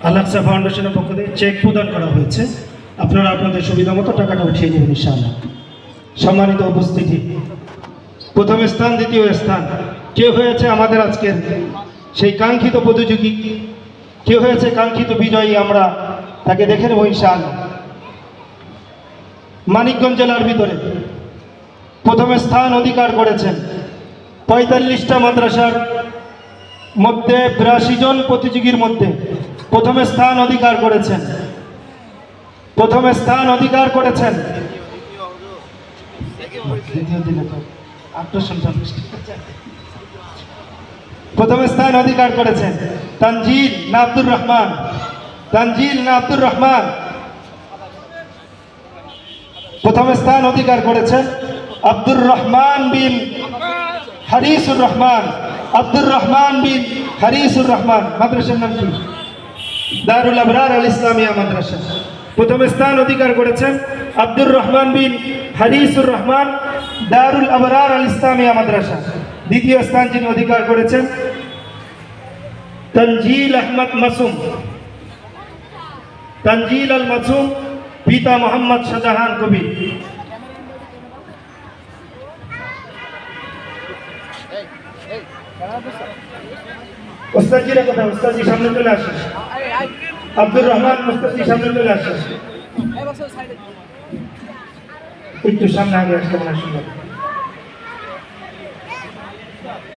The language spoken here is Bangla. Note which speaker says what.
Speaker 1: আল-আকসা ফাউন্ডেশনের পক্ষ থেকে চেক প্রদান করা হয়েছে। আপনারা আপনাদের সুবিধা মতো টাকাটা উঠিয়ে নেবেন ইনশাআল্লাহ। সম্মানিত উপস্থিতি, প্রথম স্থান, দ্বিতীয় স্থান কে হয়েছে আমাদের আজকের সেই কাঙ্ক্ষিত প্রতিযোগী, কে হয়েছে কাঙ্ক্ষিত বিজয়ী, আমরা তাকে দেখে নেব ইনশাআল্লাহ। মানিকগঞ্জ জেলার ভিতরে প্রথম স্থান অধিকার করেছেন ৪৫টা মাদ্রাসার মধ্যে ৮২ জন প্রতিযোগীর মধ্যে প্রথম স্থান অধিকার করেছেন। প্রথম স্থান অধিকার করেছেন প্রথম স্থান অধিকার করেছেন তানজিল না আব্দুর রহমান, তানজিল না আব্দুর রহমান। প্রথম স্থান অধিকার করেছেন আব্দুর রহমান বিন হারিসুর রহমান, আব্দুর রহমান বিন হারিসুর রহমান। মাদ্রাসার নাম কি? দারুল আবরার আল ইসলামিয়া মাদ্রাসা। প্রথম স্থান অধিকার করেছেন আব্দুর রহমান বিন হারিসুর রহমান, দারুল আবরার আল ইসলামিয়া মাদ্রাসা। দ্বিতীয় স্থান যিনি অধিকার করেছেন তানজিল আহমদ মাসুম, তানজিল আল মাসুম, পিতা মোহাম্মদ শাহজাহান কবি। ওস্তাদজিরা কোথায়? ওস্তাদজি সামনে চলে আসে। আব্দুর রহমান ওস্তাদজি সামনে চলে আসে, একটু সামনে আগে আসতে মনে হয় সুন্দর।